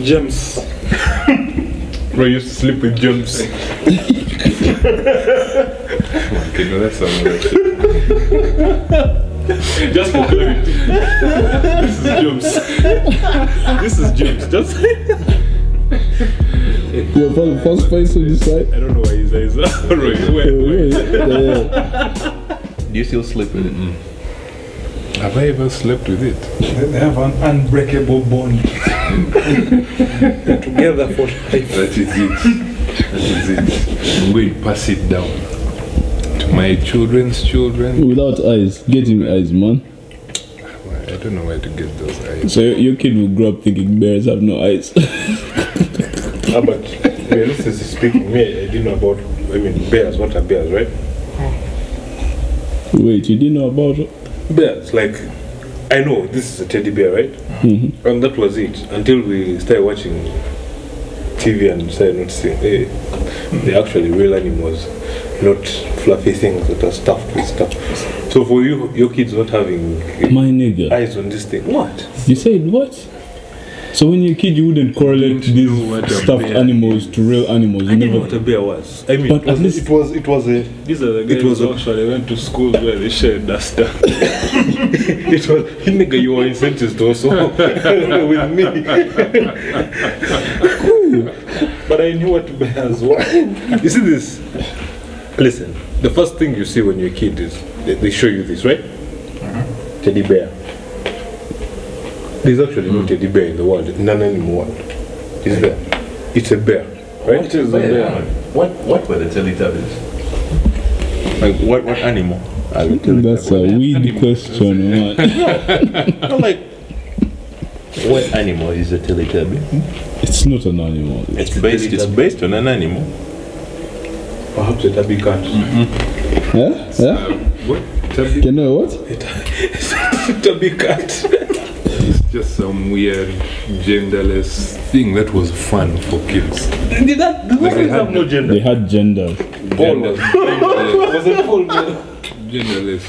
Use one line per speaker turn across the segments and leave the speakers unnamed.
James.
Bro, you used to sleep with James. Okay, no, that's some other shit.
Just for clarity. This is James. Just.
Your first face on the side?
I don't know why his eyes are.
Do you still sleep with it?
Have I ever slept with it?
They have an unbreakable bond. They're together for life.
That is it. That is it. I'm going to pass it down to my children's children.
Without eyes. Get him eyes, man.
I don't know where to get those eyes.
So your kid will grow up thinking bears have no eyes.
But realistically speaking, me, I didn't know about, bears. What are bears, right?
Wait, you didn't know about it?
Bears, like, I know this is a teddy bear, right? And that was it until we started watching TV and started noticing, hey, they're actually real animals, not fluffy things that are stuffed with stuff. So for you, your kids not having
My nigga.
eyes on this thing, what?
You said what? So when you're a kid, you wouldn't correlate these stuffed animals to real animals.
I didn't know what a bear was. I mean,
But at least
it was a.
These are the guys who actually went to school where they shared duster.
It was, nigga, you were incentivized also with me. But I knew what bears were. You see this? Listen, the first thing you see when you're a kid is they show you this, right? Teddy bear. There's actually no teddy bear in the world, none anymore. Is there? It's a bear, right?
What is a bear?
What were the Teletubbies?
Like, what animal?
that's a weird question, man.
I'm like,
What animal is a Teletubby?
It's not an animal.
It's based on an animal.
perhaps a tabby cat.
Yeah? Yeah?
What? Tabby?
Keno, what?
Tabby cat.
It's just some weird genderless thing that was fun for kids.
Did that? Did
Like
they have no gender?
They had gender.
Was it full male?
Genderless.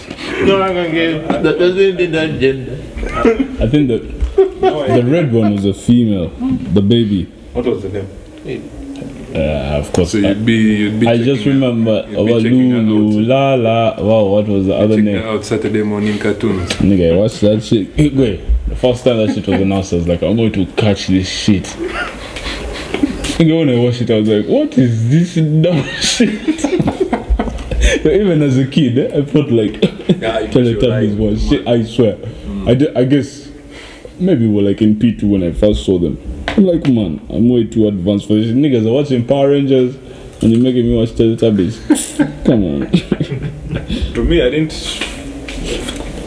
No, I'm gonna get.
That doesn't mean that gender.
I think the red one was a female, the baby.
What was the name?
Of course.
So you'd be
I just remember Lulu, La La. Wow, what was the other name?
Out Saturday morning cartoons.
Nigga, I watched that shit. Wait, the first time that shit was announced, I was like, I'm going to catch this shit. Nigga, when I watched it, I was like, what is this dumb shit? But even as a kid, I felt like Teletubbies was shit, I swear. I guess maybe we were like in P2 when I first saw them. I'm like, man, I'm way too advanced for this. Niggas are watching Power Rangers and you're making me watch Teletubbies. Come on.
To me, I didn't.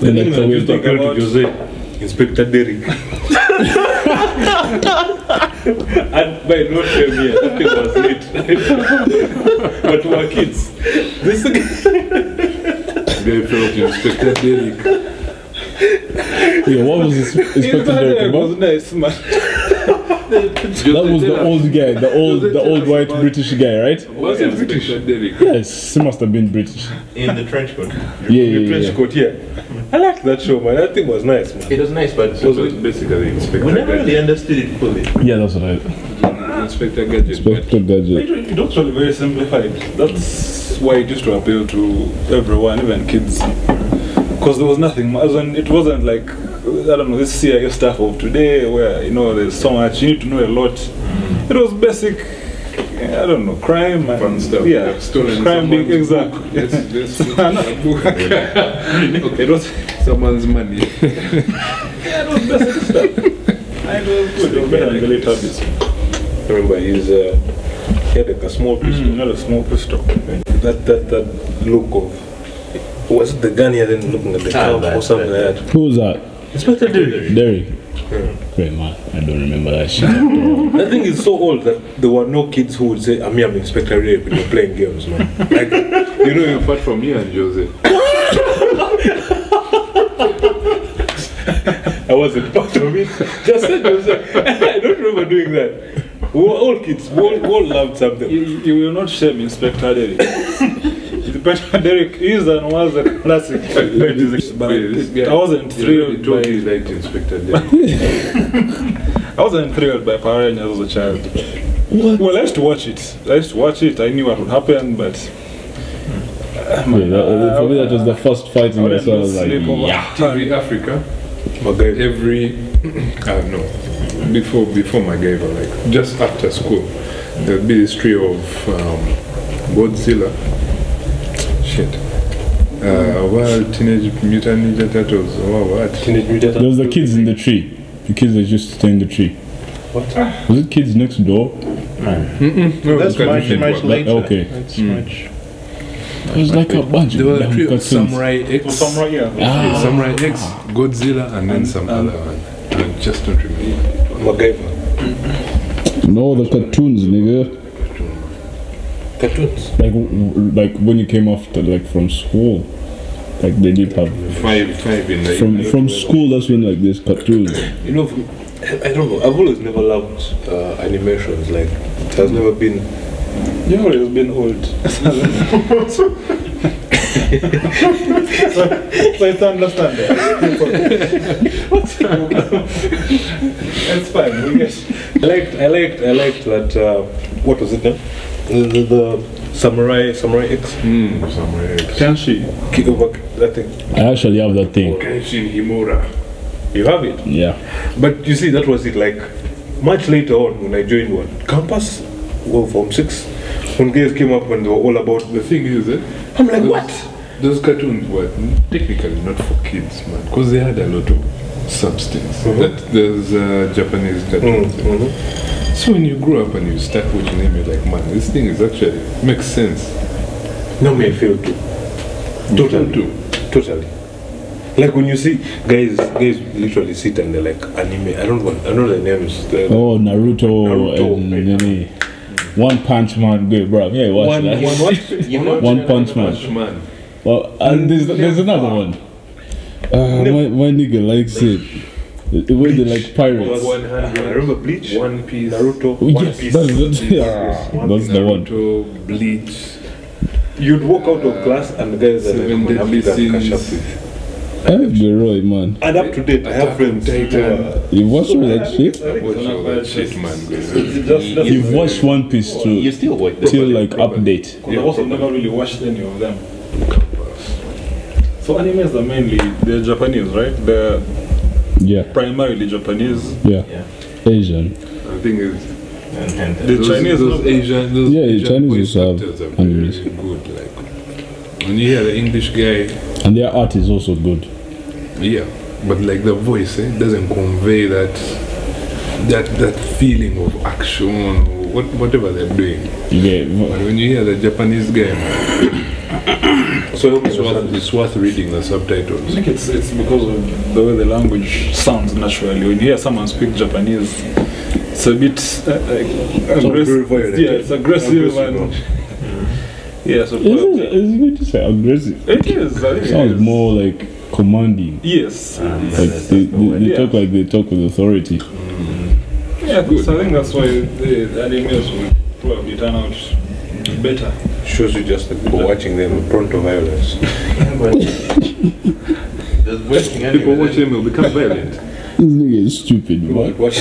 Then that's
I
the way
used to go to Jose, Inspector Derrick. And by no time here, that thing was lit. But to our kids, this
They felt Inspector Derrick.
Yeah, what was this Inspector Derrick about?
was nice, man.
That was the old guy, the old white British guy, right?
Was it British? Derrick.
Yes, he must have been British.
In the trench coat.
Yeah.
trench coat here. I liked that show, man. That thing was nice, man.
It was nice, but
So it's basically Inspector
we never really
Gadget.
understood it fully.
Yeah, that's what I.
Inspector Gadget.
Inspector Gadget.
It was really very simplified. That's why it used to appeal to everyone, even kids. Because there was nothing, it wasn't like, I don't know, this CIA stuff of today where, you know, there's so much, you need to know a lot. It was basic, I don't know, crime and
Fun stuff.
yeah,
Stolen
crime being
someone's
exact.
book. Let's look at a book.
It was,
Someone's money.
yeah, it was basic stuff. And it was good, it was better than the Teletubbies.
I remember he had like a small pistol.
Not a small pistol.
That look of, was it the gun here then looking at the camp or something like that?
Who was that?
Inspector Derrick.
Derrick. Great man, I don't remember that shit at all.
That thing is so old that there were no kids who would say, I'm Inspector Derrick when you're playing games, man. Like,
You know, apart from me and Jose.
I wasn't part of it. Just said Jose. I don't remember doing that. We were all kids. We all loved something.
You will not shame Inspector Derrick. Inspector Derrick is and was a classic. But I wasn't thrilled
He
by
liked Inspector Derrick.
I wasn't thrilled by Power Rangers as a child.
What?
Well, I used to watch it. I knew what would happen, but
For me, that was the first fighting I saw. I was like, yeah.
TV Africa.
MacGyver.
Every no, before MacGyver, like just after school, there'd be this trio of Godzilla. Shit. Well, Teenage Mutant Ninja Turtles. What?
Teenage Mutant
There was the kids in the tree. The kids that used to stay in the tree.
What?
Was it Kids Next Door?
No,
That's much later.
Okay.
That's much.
It was like a bunch
There
of
were
damn
three of
cartoons.
Samurai X.
Samurai, yeah.
Samurai X, Godzilla, and then some other one. I just don't remember.
MacGyver.
No, the cartoons, nigga.
Cartoons.
Like when you came after, like from school, like they did have
Five in the
from school. That's when like this cartoons.
You know, I don't know. I've always never loved animations. Like it has never been.
You've always been old. So it's understandable. It's fine. We get.
I liked that. What was it now? The Samurai X.
Samurai X.
Kenshi.
That thing.
I actually have that thing.
Kenshin Himura.
You have it.
Yeah.
But you see, that was it. Like much later on, when I joined one campus, well, Form 6, when guys came up and they were all about.
The thing is,
I'm like, what?
Those cartoons were technically not for kids, man, because they had a lot of substance. That there's Japanese cartoons. So when you grow up and you start watching them, you're like, man, this thing is actually makes sense.
No, me, I feel too. Totally. Like when you see guys literally sit and they're like anime. I know the names.
Oh, Naruto and One Punch Man, good, bro. Yeah, watch that. One Punch Man. Well, and there's another one. My nigga likes it. The way they like pirates.
I remember Bleach,
One Piece,
Naruto.
Yes, that's the one.
Naruto, Bleach.
You'd walk out of class and the guys are like,
Seven
"Man,
Deadly
Africa, catch up
Sins.
with."
That's the right, man.
And up to date, I have friends.
You watch all that shit?
I watch all that shit, man.
You've watched One Piece
You
too,
still watch them.
till like update.
I've also never really watched any of them. So animes are mainly they're Japanese, right? They're
Yeah,
primarily Japanese.
yeah.
Yeah.
Asian.
The thing is,
The Chinese,
those Asian, those
Yeah,
Asian
Chinese
voice
also have
actors are
animes.
very good. Like when you hear the English guy,
And their art is also good.
yeah, but like the voice doesn't convey that feeling of action or whatever they're doing.
You get
But when you hear the Japanese guy,
So
it's worth reading the
I
subtitles.
think it's because of the way the language sounds naturally. When you hear someone speak Japanese, it's a bit aggressive.
violent.
Yeah, it's aggressive and yeah. So
it's good to say aggressive.
it is. I think it
Sounds
is.
more like commanding.
Yes.
Like they talk like they talk with authority.
Yeah, so I think that's why the animes will probably turn out better.
shows you just the people watching them prone to violence.
People watch them will become violent.
This nigga is stupid, man.
Watch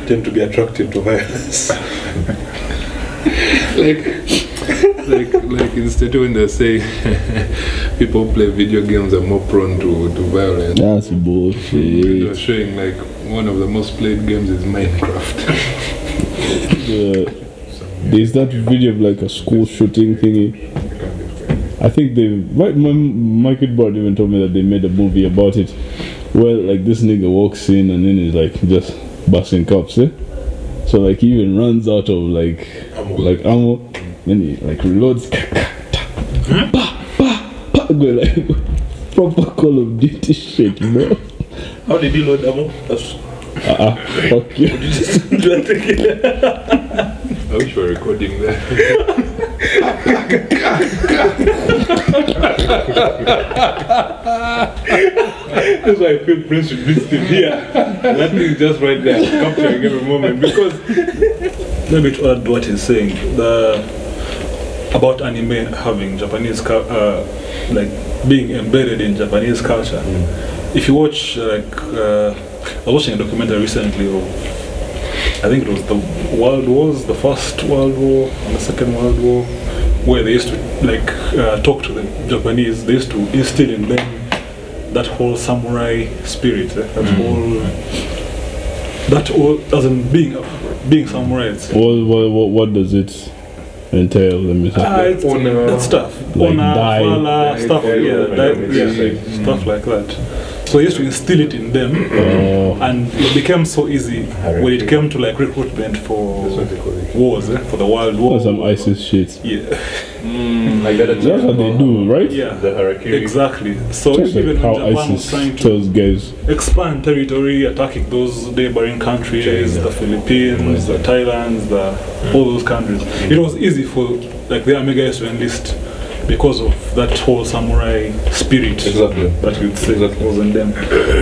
tend to be attracted to violence.
like instead when they say people play video games are more prone to violence.
That's
They were
bullshit.
showing like one of the most played games is Minecraft.
There's that video of like a school shooting thingy. I think my kid board even told me that they made a movie about it, where like this nigga walks in and then he's like just busting cops, eh? So like he even runs out of like ammo, then he like reloads, go like proper Call of Duty shit, bro.
How did you load ammo?
Fuck you.
I wish we were recording that.
That's why I feel Prince should visit him here. That thing is just right there, capturing every moment. Because
Maybe to add what he's saying, about anime having Japanese like being embedded in Japanese culture. If you watch like I was watching a documentary recently of, I think it was the World Wars, the First World War and the Second World War, where they used to like talk to the Japanese. They used to instill in them that whole samurai spirit, that whole as in being samurais.
What does it entail? Let me say.
It's that stuff,
Like
honor,
die.
valor, stuff, stuff like that. So they used to instill it in them, and it became so easy when it came to like recruitment for wars, for the world war.
Some ISIS shit.
Yeah,
Like that.
That's what they do, right?
yeah,
The Harakiri.
Exactly. So
Just
even
like
when
how
Japan was
ISIS
trying to
tells guys.
expand territory, attacking those neighboring countries, the Philippines, the Thailand, all those countries, it was easy for like the army guys to enlist because of that whole samurai spirit that you'd say was in them.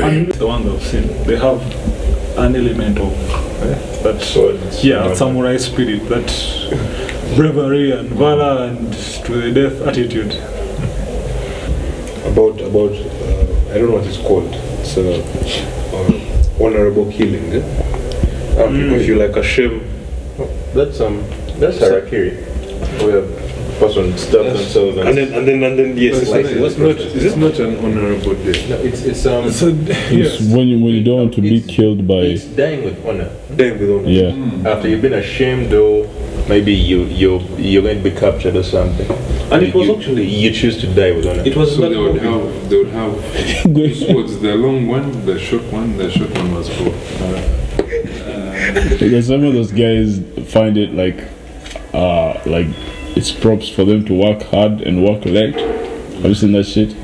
And the ones I've seen, they have an element of that samurai spirit, that bravery and valor and to the death attitude.
About I don't know what it's called. It's honorable killing. If you like a shame.
That's Harakiri. Where the person stabs themselves
And then yes,
Is this not an honorable death?
No, it's
Yes.
It's when you don't want to be killed by.
It's dying with honor.
Damn, we don't.
Yeah.
After you've been ashamed, though, maybe you're going to be captured or something.
And it was actually
you choose to die with honor.
it was
So
that
they would
movie.
have two swords, the long one, the short one. The short one was for.
Because some of those guys find it like it's props for them to work hard and work late. Have you seen that shit?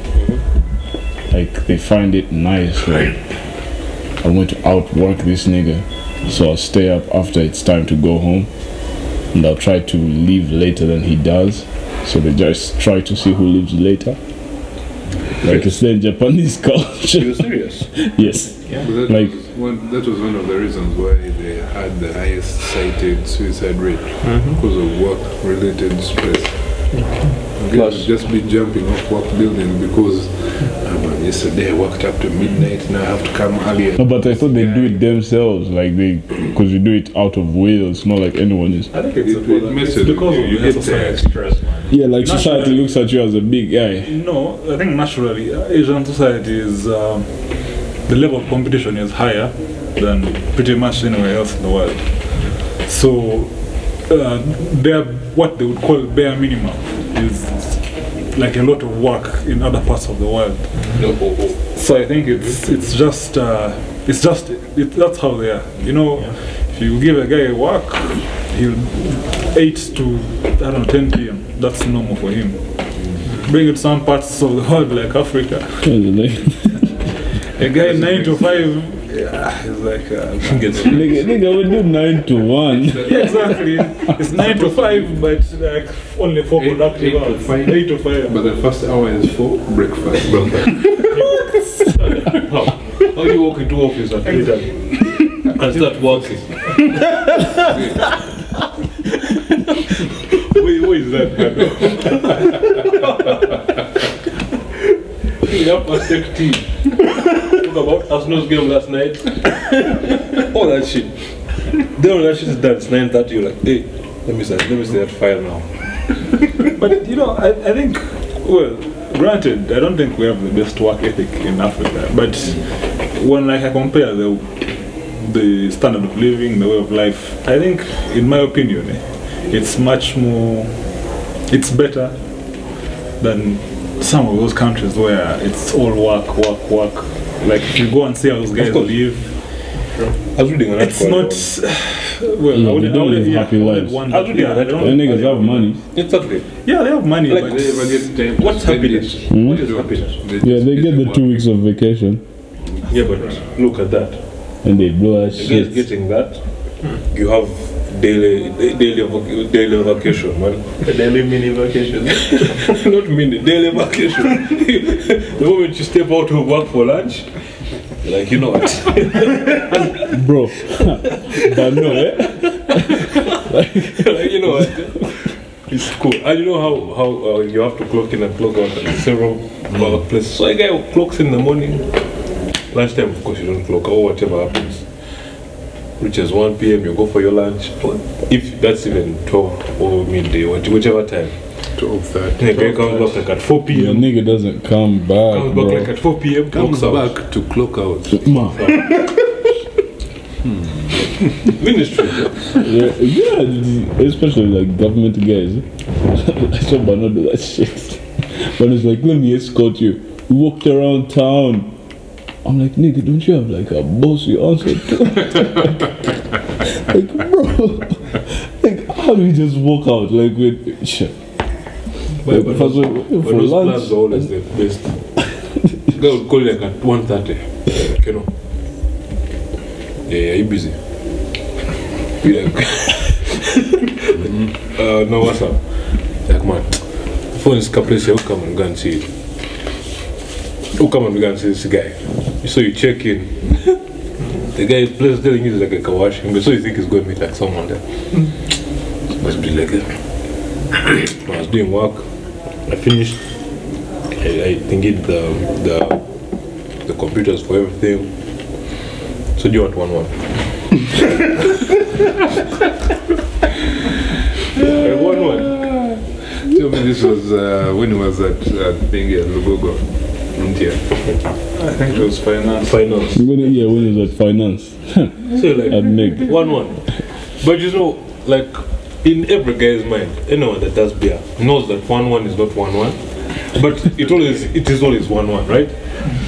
Like they find it nice. Like I'm going to outwork this nigga, so I'll stay up after it's time to go home, and I'll try to leave later than he does. So they just try to see who lives later. Like it's in Japanese culture.
You're serious?
Yes.
But
Like-
that was one of the reasons why they had the highest cited suicide rate because of work-related stress. Plus, just be jumping off work buildings because yesterday I worked up to midnight. Now I have to come earlier.
No, but I thought they do it themselves, like because you do it out of will. It's not like anyone is.
I think it's
It messes with
because
you.
of
You
the
get
society.
Stress, man.
Yeah, like society looks at you as a big guy.
No, I think naturally Asian society is the level of competition is higher than pretty much anywhere else in the world. So they're what they would call bare minimum is like a lot of work in other parts of the world. So I think that's how they are. You know, if you give a guy work, he'll 8 to 10 p.m. That's normal for him. Bring it to some parts of the world like Africa. A guy 9 to 5, he's like
Nigga, we do 9 to 1.
yeah, exactly. It's 9 to 5, but like only 4 productive hours. 8 to 5.
But the first hour is for breakfast.
How do you walk into office at 8 and start working? Where is that? You have to take tea. Talk about Arsenal's game last night. All that shit. Then when that shit is done, it's 9:30. You're like, hey, let me see that file now.
But you know, I think, well, granted, I don't think we have the best work ethic in Africa. But when like I compare the standard of living, the way of life, I think, in my opinion, it's much more, it's better than some of those countries where it's all work. Like if you go and see how those guys live,
I was reading an
it's
article.
not. Well,
Yeah,
I wouldn't-
they don't
I wouldn't-
live
yeah,
happy
I wouldn't
lives.
want
I was
that.
reading
Yeah,
an
I don't-
The niggas have money.
Exactly.
Yeah, they have money,
Like,
but
They never get time to
What's
spend
happiness?
it.
What is happiness?
Yeah, they get the 2 weeks of vacation
Yeah, but look at that.
and they blow that
You guys
shit.
getting that? You have daily vacation, man.
A daily mini vacation.
Not mini, daily vacation. The moment you step out of work for lunch, you're like, you know what?
Bro. But no,
Like, you know what? It's cool. And you know how you have to clock in and clock out at several places. So a guy who clocks in the morning, Lunchtime, of course, you don't clock or whatever happens. Which is 1 p.m. you go for your lunch. If that's even 12 or midday, whichever time.
12:30.
The guy comes back like at 4
Your
p.m.
nigga doesn't come back,
Comes
bro.
back like at 4 p.m.
Comes
clocks out.
back to clock out.
Ministry.
Yeah, especially like government guys. I saw Bano do that shit. But it's like, let me escort you. We walked around town. I'm like, nigga, don't you have like a boss you answer to? Like, bro, like, how do we just walk out? Like, with shit.
But
For
those
lunch,
plans are always the best. Guy would call you like at 1:30. Keno. Yeah, you busy? Be like, no, what's up? Like, man, phone is caprice, who come and go and see it? Who come and go and see this guy? So you check in. The guy is telling you like a kawash, so you think he's going to meet like someone there. Must be like that. I was doing work. I finished. I think it the computers for everything. So do you want 1-1? 1-1.
Tell me this was when he was at Lugogo. India.
I think it was finance.
Finance.
you're gonna hear when he's at finance.
So like
I'd make
1-1. But you know, like in every guy's mind, anyone that does beer knows that 1-1 is not 1-1. But it is always 1-1, right?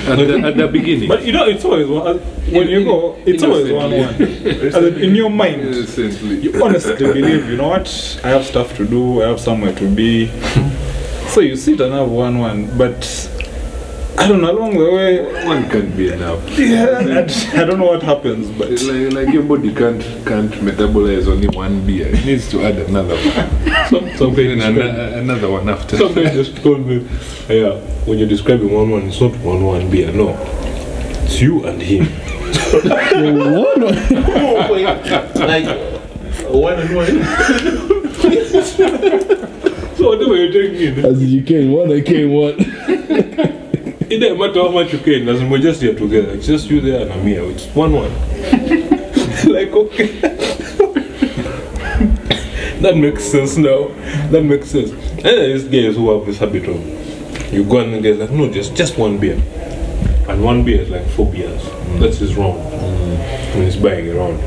At the beginning.
But you know, it's always one. When you go, it's always 1-1. As in, in your mind,
Innocently.
you honestly believe, you know what? I have stuff to do. I have somewhere to be. So you sit and have 1-1, but I don't know, along the way,
One can't be enough.
yeah, I don't know what happens, but
It's like your body can't metabolize only one beer. It needs to add another one.
Some guy
Then
describe-
another one after.
some guy just told me, yeah, when you're describing 1-1, it's not 1-1 beer, no. It's you and him.
Like 1-1.
So whatever you're taking in,
as you can one, I can one.
it doesn't matter how much you can, as in we're just here together. It's just you there and I'm here. It's 1-1. Like, okay. That makes sense now. That makes sense. And there's guys who have this habit of, you go and guys like, no, just one beer. And one beer is like 4 beers. That's his round. When he's buying around.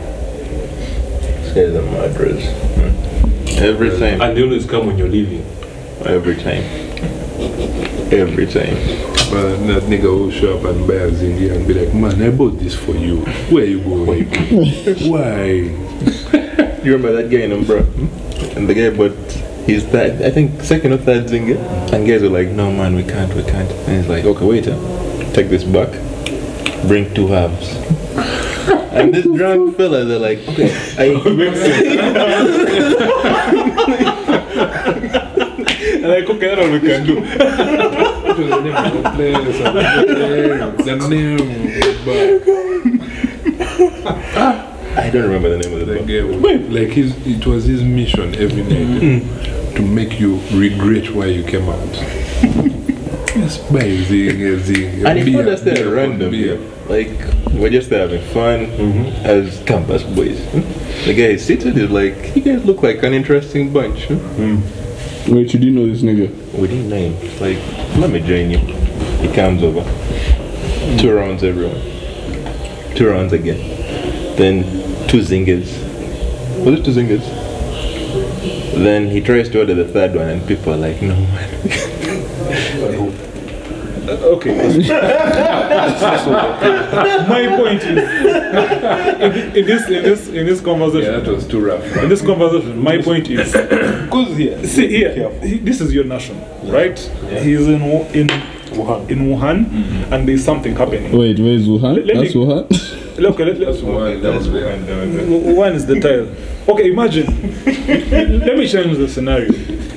Say the madras. Every time.
And they always come when you're leaving.
Every time. Every time.
But that nigga will show up and buy a zingy and be like, man, I bought this for you. Where you going? Why?
You remember that guy in Umbra? And the guy bought his third, I think second or third zinger. And guys were like, no man, we can't. And he's like, okay, wait, take this back, bring 2 halves. And this drunk fella, they're like, okay,
And like, okay, that's all we can do.
The name of the place, the name.
I don't remember the name of the
The
book.
guy, like it was his mission every night to make you regret why you came out. Just buy a zing.
And he found us there random. Like, we're just there having fun as campus boys. The guy is seated, he's like, you guys look like an interesting bunch.
Wait, you didn't know this nigga?
We didn't know him. It's like, let me join you. He comes over. 2 rounds, everyone. 2 rounds again. Then 2 zingers. Was it 2 zingers? Then he tries to order the 3rd one, and people are like, no man.
okay. My point is, in this conversation,
Yeah, that was too rough.
in this conversation, my point is, because this is your nation, right? He's in Wuhan, and there's something happening.
Wait, where's Wuhan?
Let me-
That's Wuhan?
Look,
That's why that was there.
One is the tile. Okay, imagine. Let me change the scenario.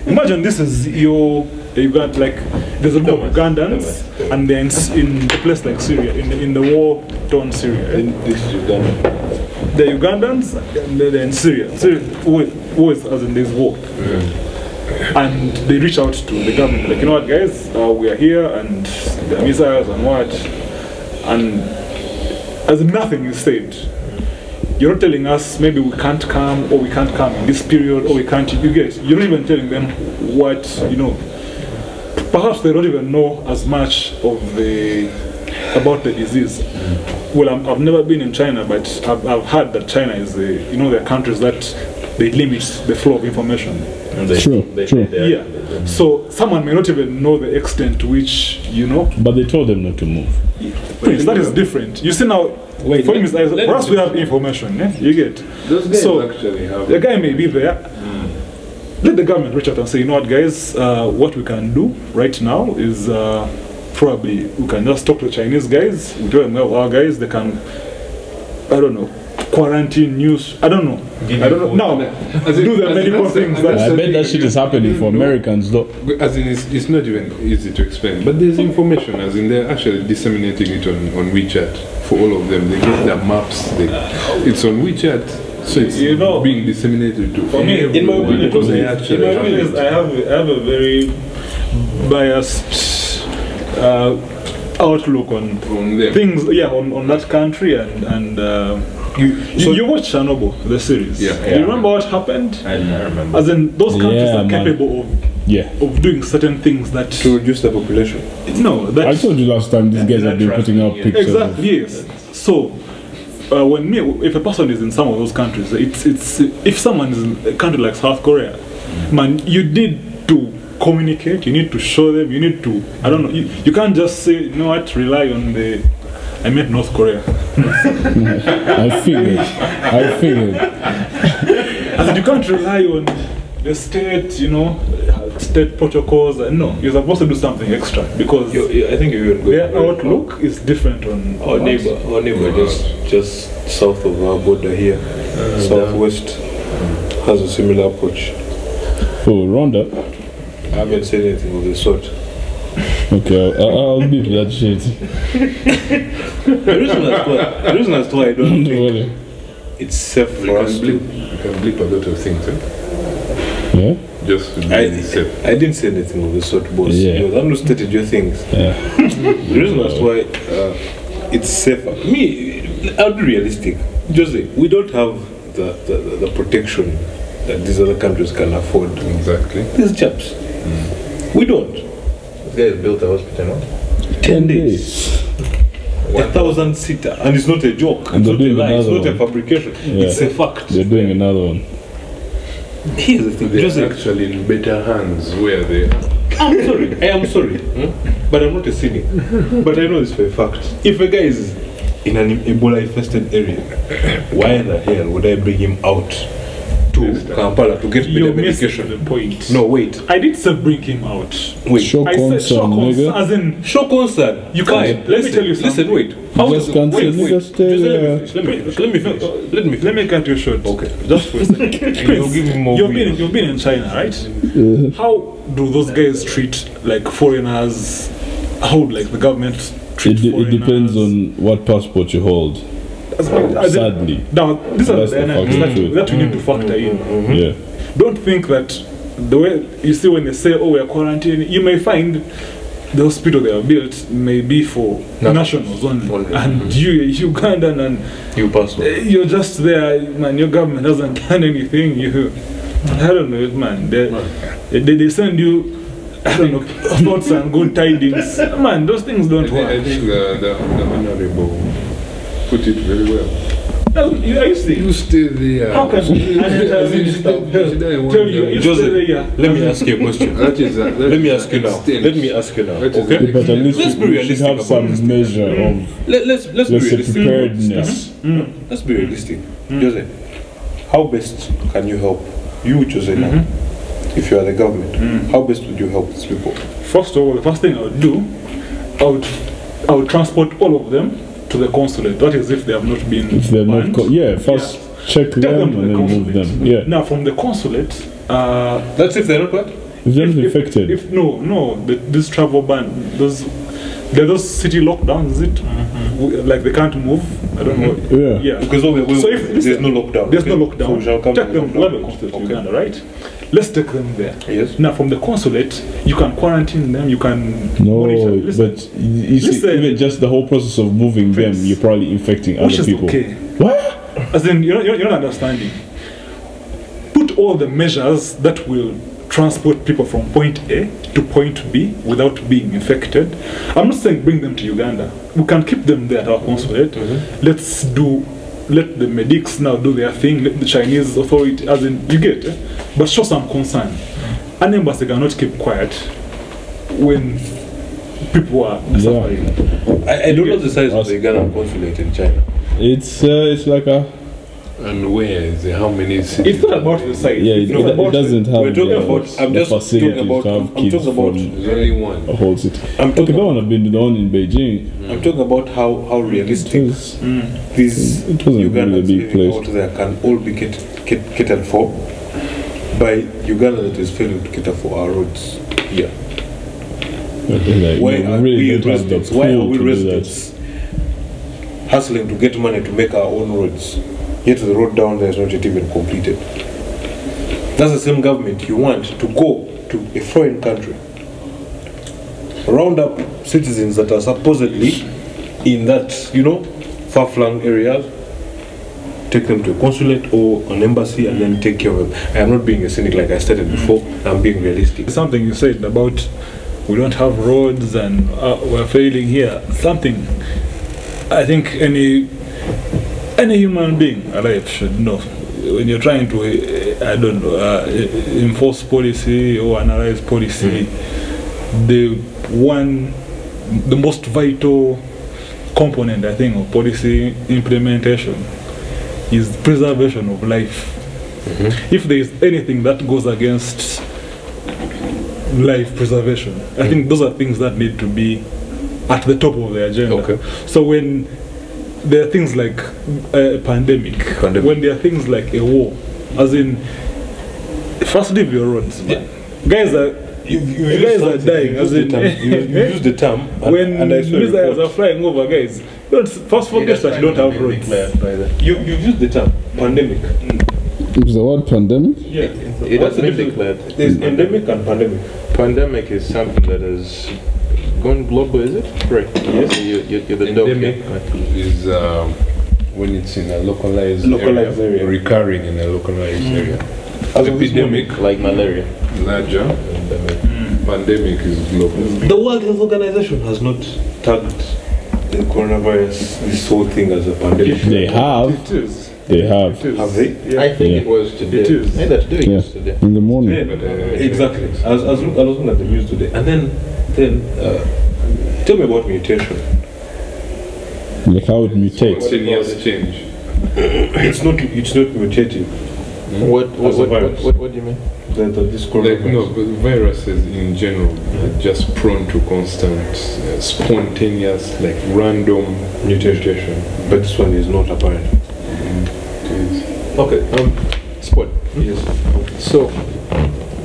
Imagine this is your Uganda, like there's a lot of Ugandans, and they're in a place like Syria, in the war-torn Syria.
This is Uganda.
The Ugandans, and they're in Syria. Syria, war is as in there's war. And they reach out to the government, like, you know what, guys, we are here, and there are missiles and what, and as in nothing is said. You're not telling us maybe we can't come or we can't come in this period or we can't. You get. You're not even telling them what you know. Perhaps they don't even know as much of about the disease. Well, I've never been in China, but I've heard that China is there are countries that they limit the flow of information.
True.
Yeah. So someone may not even know the extent to which
But they told them not to move.
Please, that is different. You see now.
Wait,
for us, we have information. You get.
Those guys
So
actually have.
the guy may be there. Let the government reach out and say, you know what, guys, what we can do right now is probably we can just talk to the Chinese guys. We tell them, well, our guys, they can, I don't know, quarantine news. I don't know. Now, do the medical things.
I bet that shit is happening for Americans though.
As in, it's not even easy to explain. But there's information, as in they're actually disseminating it on WeChat for all of them. They get their maps. It's on WeChat, so it's being disseminated to.
For me, in my opinion, I have a very biased outlook on things. Yeah, on that country and. You watched Chernobyl, the series.
Yeah.
You remember what happened?
I remember.
As in, those countries are capable of doing certain things that
to reduce the population.
No, that
I told you last time these guys have been putting out pictures.
Exactly. Yes. So, if a person is in some of those countries, it's if someone is in a country like South Korea, man, you need to communicate. You need to show them. You need to. I don't know. You can't just say, you know what, rely on the. I meant North Korea.
I figured.
As you can't rely on the state, state protocols. No, you're supposed to do something extra because
I think
their outlook is different on
our neighbor. Our neighbor just south of our border here, southwest, has a similar approach.
Oh, Rwanda.
I haven't said anything of the sort.
Okay, I'll beep that shit.
The reason as to why I don't think it's safe for us to...
You can bleep a lot of things,
Yeah?
Just to be safe.
I didn't say anything of the sort, boss.
Yeah.
You understated your things.
Yeah.
The reason as to why it's safer... I'll be realistic. Jose, we don't have the protection that these other countries can afford.
Exactly.
These chaps. We don't.
This guy built a hospital, no?
10 days. 1,000-seater, and it's not a joke.
And
It's not a
they're doing
lie. It's
another
not a fabrication.
Yeah.
It's a fact.
They're doing another one.
Here's the thing.
They're
Jose,
actually in better hands where they are.
I'm sorry. I am sorry. But I'm not a cynic. But I know this for a fact. If a guy is in an Ebola-infested area, why the hell would I bring him out to Kampala to get better medication?
The point.
No, wait.
I did say bring him out.
Wait.
Show
I said
concern,
show concern,
nigga.
as in
Show concern.
You can't. Let me tell you something.
Listen, wait.
Just can't say nigga stay there.
Let me cut you short.
Okay.
Just for a second.
You'll give me more
You've been in China, right? How do those guys treat like foreigners? How would like the government treat foreigners?
It depends on what passport you hold. Sadly.
Now, these are
That's
the
the
dynamics
fucking truth.
that we need to factor in.
Yeah.
Don't think that the way you see when they say, "Oh, we are quarantining," you may find the hospital they have built may be for nationals only. And you Ugandan, and
You pass on.
you're just there, man. Your government hasn't done anything. I don't know, man. They send you, I don't know, thoughts and good tidings. Man, those things don't
I
work.
think the honorable put it very well.
Are you see?
You stay there.
How can tell you
Jose,
stay there?
let me ask you a question.
Let
Let me ask you now. Let me ask you now. Okay?
But at least
Let's be
we should
realistic
have
about
some
this.
measure of,
Let's be
let's say,
realistic.
preparedness.
Let's be realistic. Jose, how best can you help? You, Jose, now, if you are the government, how best would you help these people?
First of all, the first thing I would do, I would transport all of them to the consulate. That is if they have not been
If they're not,
banned.
first check
Take
them
them to
and
the
then move
consulate.
them. Yeah.
Now from the consulate,
That's if they're not what?
If they're not infected.
If no, this travel ban, those There are those city lockdowns, is it? Like they can't move. I don't know.
Yeah.
Because what we're going
So if
there's no lockdown.
There's no
So
lockdown.
we shall come
Take
to
them.
the
Let them
lockdown.
come to Uganda, right? Let's take them there.
Yes.
Now from the consulate, you can quarantine them. You can monitor.
No,
Listen,
but you see,
Listen.
even just the whole process of moving them, you're probably infecting
which
other
is
people.
okay.
What?
As in, you're not understanding. Put all the measures that will transport people from point A to point B without being infected. I'm not saying bring them to Uganda. We can keep them there at our consulate. Let the medics now do their thing, let the Chinese authority, as in, you get, but show some concern. An embassy cannot keep quiet when people are suffering.
I don't know the size of the Ugandan consulate in China.
It's like a
And where is it? How many cities?
It's not about the size.
yeah.
It's
It,
not
it
about
doesn't have
we're talking
the,
about- I'm
the
just
facilities
talking about-
to have
I'm
kids
talking about-
from
There's only one.
a whole city.
I'm
Okay,
talking
that one have been the one in Beijing.
I'm talking about how realistic
It
these
it wasn't really a
Ugandans
big
living
place.
out there can all be catered for by Uganda that is failing to cater for our roads here.
Like,
Why
you
are
really
we
don't have the
residents? Why are
pool
we
to do that.
residents hustling to get money to make our own roads? Yet the road down there is not yet even completed. That's the same government you want to go to a foreign country, round up citizens that are supposedly in that, far-flung areas, take them to a consulate or an embassy and then take care of them. I am not being a cynic like I stated before, I'm being realistic.
Something you said about we don't have roads and we're failing here. Something I think any human being alive should know. When you're trying to, enforce policy or analyze policy, the most vital component, I think, of policy implementation is preservation of life. If there is anything that goes against life preservation, I think those are things that need to be at the top of the agenda.
Okay.
So when there are things like a pandemic, when there are things like a war, as in, first leave your roads, man. Guys are guys are dying, as in,
you use the term,
when
and I saw a
missiles
report.
are flying over, guys, don't first forget that you don't have roads.
You've used the term pandemic.
Is the word pandemic?
Yeah.
It
What's
has
the
been
difference?
declared.
There's endemic and pandemic.
Pandemic is something that has gone global, is it? Right. Yes. You're the
Endemic
dog.
is when it's in a localized
Area.
recurring in a localized area.
As of this
Epidemic,
Like malaria.
larger. Pandemic is global.
The World Health Organization has not tagged the coronavirus, this whole thing, as a pandemic.
They have.
It is.
They have.
It is.
Have they?
Yeah.
I think
Yeah.
it was today.
It is.
Maybe that's doing
Yeah.
it today.
In the morning.
Exactly. I was looking at the news today, and then tell me about mutation.
Like how it mutates.
Continuous change.
It's not mutative.
What
As a virus.
what do you mean?
This
Like,
coronavirus.
no, but viruses in general are just prone to constant, spontaneous, like random mutation.
But this one is not apparent.
Okay. Spot.
Yes.
So,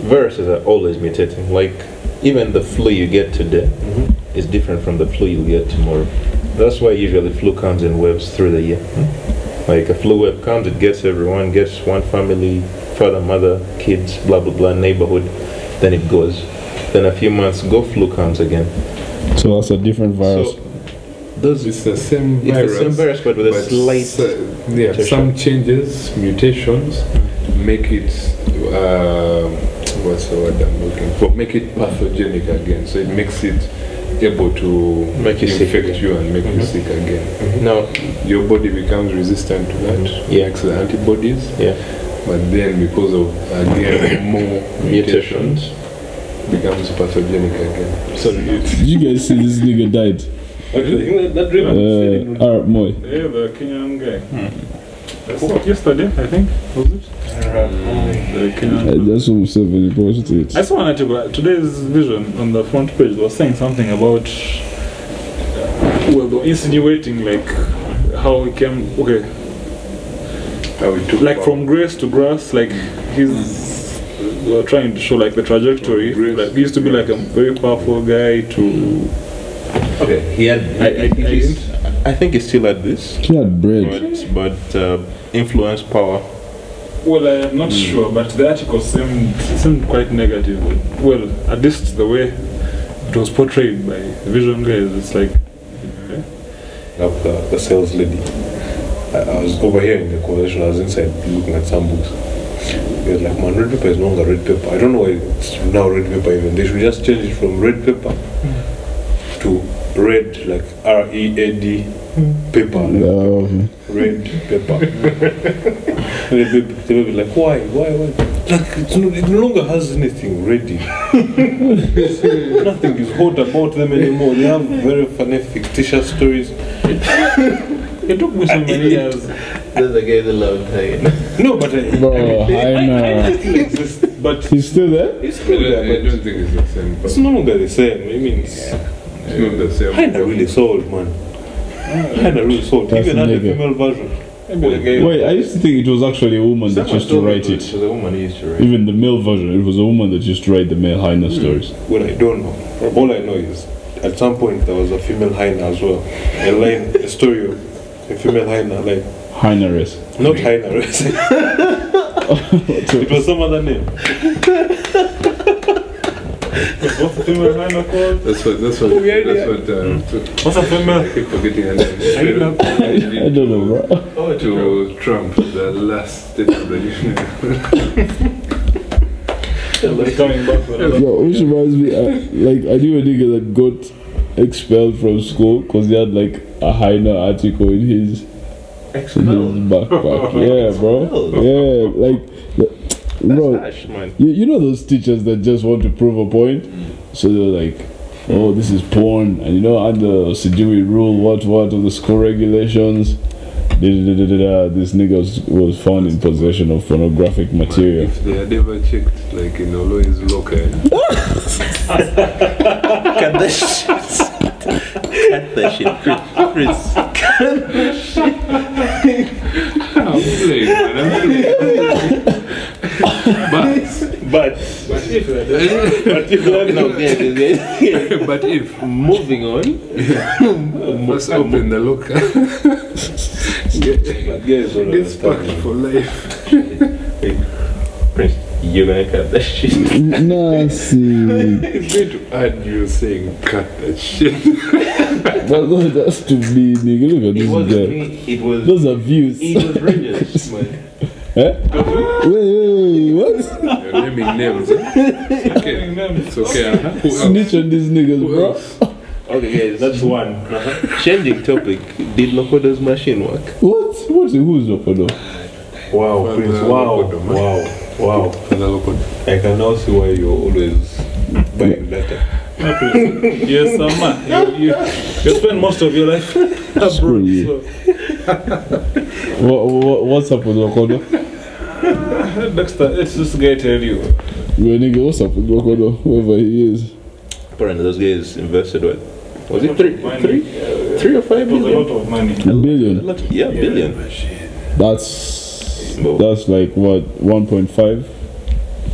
viruses are always mutating. Like, even the flu you get today is different from the flu you'll get tomorrow. That's why usually flu comes in waves through the year. Like a flu wave comes, it gets everyone, gets one family, father, mother, kids, blah, blah, blah, neighborhood. Then it goes. Then a few months ago, flu comes again.
So that's a different virus.
So, those
It's the same
it's
virus.
the same virus, but with a slight.
some changes, mutations, make it what's the word I'm looking for? Make it pathogenic again. So it makes it able to
Make you sick
infect
again.
you and make you sick again.
Now,
Your body becomes resistant to that.
Yeah.
Makes the antibodies.
yeah,
But then because of again more
mutations.
becomes pathogenic again.
So
Did you guys see this nigga died?
Actually, that river.
Arab Moy.
Yeah, the Kenyan guy. That's not yesterday, I think. Was it? The Kenyan.
That's what we said when he posted it.
I saw an article. Today's Vision on the front page was saying something about. Well, they were insinuating like how he came. Okay,
How it took
like
power.
from grace to grass. Like he's. They were trying to show like the trajectory.
From grace
Like he used to be like a very powerful guy to
Okay, he had. I think he still had this,
He had bread.
but influence power.
Well, I am not sure, but the article seemed quite negative. Well, at least the way it was portrayed by the vision guys, it's like
Of the sales lady. I was overhearing the conversation. I was inside looking at some books. He was like, man, red paper is no longer red paper. I don't know why it's now red paper even. They should just change it from red paper to red, like R-E-A-D paper. Like red paper. Red paper. They will be like, why? Like, it no longer has anything ready. Nothing is hot about them anymore. They have very funny fictitious stories. It took me so many years.
There's a guy that loved hyena.
No, but
Bro, hyena.
still exists, but
He's still there?
it's still there.
I
But
don't think it's the same.
it's no longer the same. I mean,
It's not the same.
Hyena really sold, man. Hyena really sold.
That's
Even had a
nigga.
female version.
maybe the guy.
Wait, I used to think it was actually a woman that used to write it.
So the woman used to write.
Even the male version, it was a woman that used to write the male hyena stories.
Well, I don't know. All I know is at some point there was a female hyena as well. A story of a female hyena, like
Hyena race.
not hyena. It was some other name.
What's the female hyena called?
What's a
female?
I keep forgetting her name.
I don't know, bro.
To Trump, the last state of the union.
Coming back with another.
Yo, which reminds me, like, I knew a nigga that got expelled from school because he had like a hyena article in his backpack. Yeah, bro. Yeah, like, bro.
Ash, man.
You know those teachers that just want to prove a point? So they're like, oh, this is porn, and you know, under Sijui rule, what of the school regulations, this nigga was found in possession of pornographic material.
If they had ever checked, like in Oloy's locker.
Cut that shit. Cut that shit, Chris.
I'm playing, man. But if
Moving on.
must open the locker. Get sparked for life.
Prince, you're gonna cut that shit.
Nah, see.
It's going to add you saying cut that shit.
That's to be, nigga. Look at
It
this
wasn't
guy.
me, it was.
Those are views.
It was Rangers, man.
Eh? Wait, what?
You're naming names. It's okay. It's okay. Who else?
Snitch on these niggas,
Who
bro.
else?
Okay, guys, that's one. Changing topic. Did Lokodo's machine work?
What? Who's Lokodo?
Wow, Prince. Wow.
Father Lokodo.
I can now see why you're always buying data.
Yes, man. You spend most of your life abroad. So.
What's up with Lokodo?
Dexter, let's just guy tell you.
Yo, nigga, what's up with Lokodo? Whoever he is.
Apparently, those guys invested what? Was it
Money.
3 or 5
It was a
billion?
lot of money.
A billion.
Yeah, billion.
That's like what, 1.5?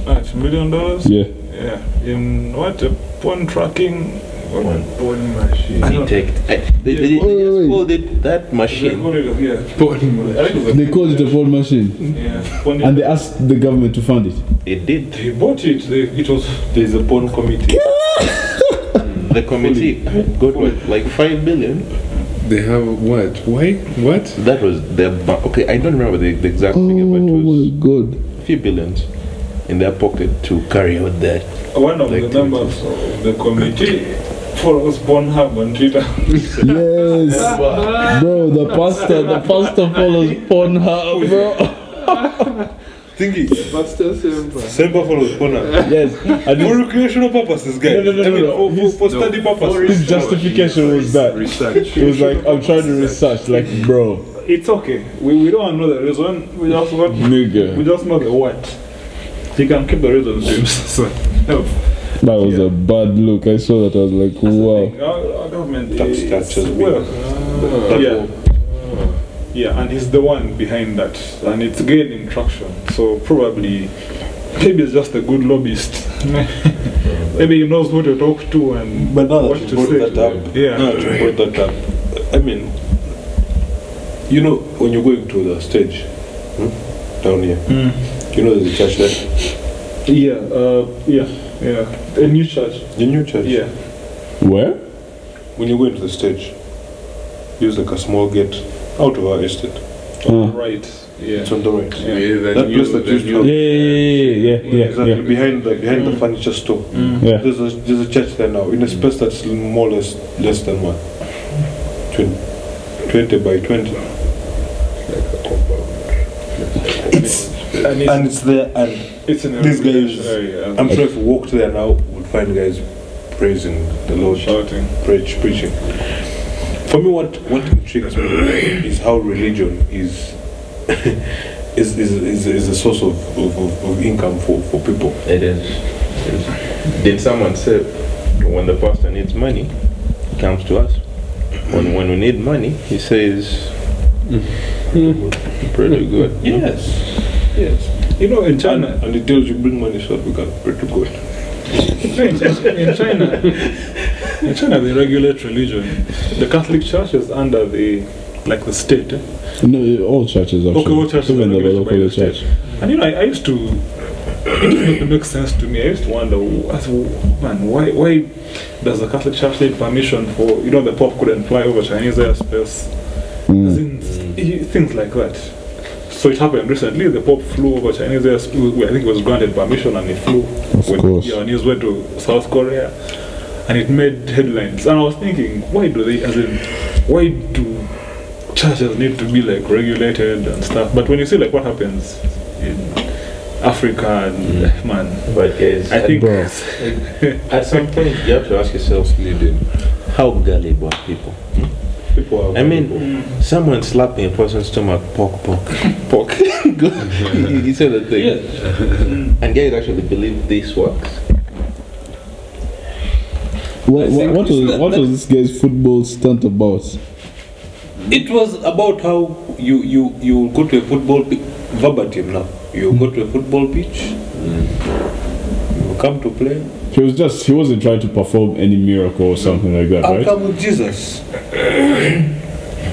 $1 million?
Yeah.
Yeah. In what? Porn tracking?
Porn machine.
Detect. They just called it that
They
machine.
call it, yeah.
Porn
I think it was a-
They called it a porn machine.
Yeah. Porn-
And they asked the government to fund it.
It did.
They bought it.
There's a porn committee.
The committee got what, like 5 billion?
They have what? Why? What?
That was their okay, I don't remember the exact figure, but it
Oh
was
my god.
a few billions in their pocket to carry out that.
One of the
Like
members of the committee follows Pornhub on Twitter.
Yes. Bro, the pastor follows Pornhub, bro.
Thinking.
Pastor Semper.
Semper follows Pornhub.
Yes. And
For recreational purposes, guys.
No.
I mean, for study purposes.
his justification was that.
Research.
It was like, I'm trying to research, like, bro,
It's okay. We don't know the reason. We just
nigga.
know the what. You can keep the reason to yourself.
That was a bad look. I saw that, I was like, wow.
Our government
That's
is
just
well.
That
Yeah, and he's the one behind that, and it's gaining traction. So probably maybe it's just a good lobbyist. Maybe he knows who to talk to and
But now
what
that
to
you
say.
brought that up,
Yeah.
now that you brought that up, I mean, you know, when you're going to the stage down here, you know there's a church there.
Yeah. A new church.
The new church.
Yeah.
Where?
When you go into the stage, there's like a small gate out of our estate.
Right. Yeah.
It's on the right.
Yeah.
That place that used to exactly behind the furniture store.
Yeah.
There's a church there now in a space that's more or less than what? 20 by 20. And it's there, and
It's in a
these guys,
area.
I'm sure if we walked there now, we'd find guys praising the Lord,
Shouting.
preaching. For me, what intrigues me is how religion is a source of income for people.
It is. Did someone say when the pastor needs money, he comes to us? When we need money, he says, pretty good.
Yes.
You know, in China,
And it tells you bring money so that we can pray to God.
in China, they regulate religion. The Catholic Church is under the state.
No, all churches actually.
Okay, all churches
Even
are
the
regulated by
local
the state.
church.
And you know, I used to. It didn't make sense to me. I used to wonder, man, why does the Catholic Church need permission for, the Pope couldn't fly over Chinese airspace? Things like that. So it happened recently. The Pope flew over Chinese airspace. I think he was granted permission, and he flew on his way to South Korea, and it made headlines. And I was thinking, why do churches need to be regulated and stuff? But when you see what happens in Africa and man,
But guys,
I think
at some point you have to ask yourself, how gullible are people?
People are
Someone slapping a person's stomach, pork. You said the thing.
Yeah.
And guys actually believe this works.
What was this guy's football stunt about?
It was about how you go to a football pitch, verbatim now. You go to a football pitch, you come to play.
He wasn't trying to perform any miracle or something like that,
I'll
right?
come with Jesus,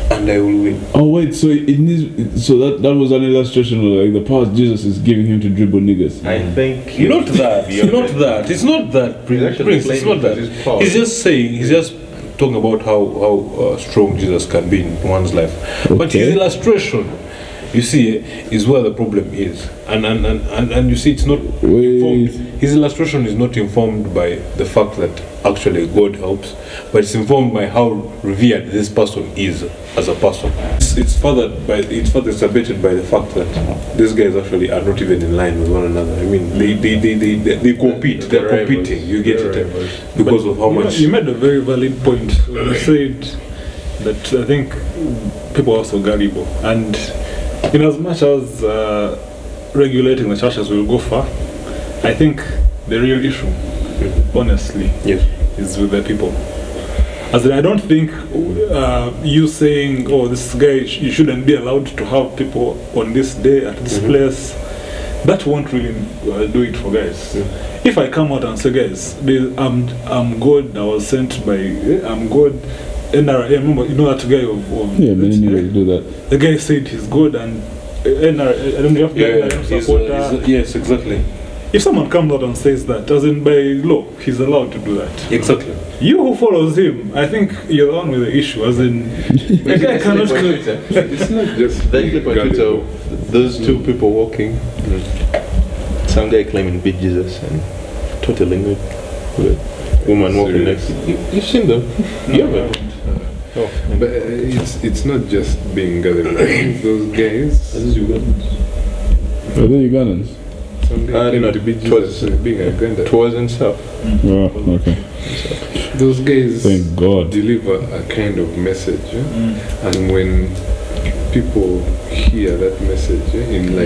and I will win.
Oh wait, so that was an illustration of the power Jesus is giving him to dribble niggas.
I think
Not that. It's not that. Prince, it's not that. He's just saying. He's just talking about how strong Jesus can be in one's life. But his illustration, you see, is where the problem is, and you see, it's not informed. His illustration is not informed by the fact that actually God helps, but it's informed by how revered this person is as a person. It's further exacerbated by the fact that these guys actually are not even in line with one another. I mean, they compete. They're competing. You get it because of how much.
You made a very valid point when you said that I think people are also gullible, and in as much as regulating the churches will go far, I think the real issue, honestly, is with the people. As in, I don't think you saying, "Oh, this guy, you shouldn't be allowed to have people on this day at this place," that won't really do it for guys. If I come out and say, "Guys, I'm God. I was sent by. I'm God." NRA, remember, that guy of
many niggas do that.
The guy said he's good, and NRA, I don't know if NRA supporter.
Yes, exactly.
If someone comes out and says that, as in by law, he's allowed to do that.
Exactly.
You who follows him, I think you're the one with the issue, as in the guy cannot.
It's not just
Then clip on Twitter, those two people walking, some guy claiming beat Jesus and totally nude. Woman walking next. You've seen them? You haven't?
Oh, but it's not just being gullible. Those guys,
Are they Ugandans?
some guy claiming to be Jesus being a Uganda.
Towards and stuff.
Oh, okay.
Those guys
Thank God.
deliver a kind of message, and when people hear that message in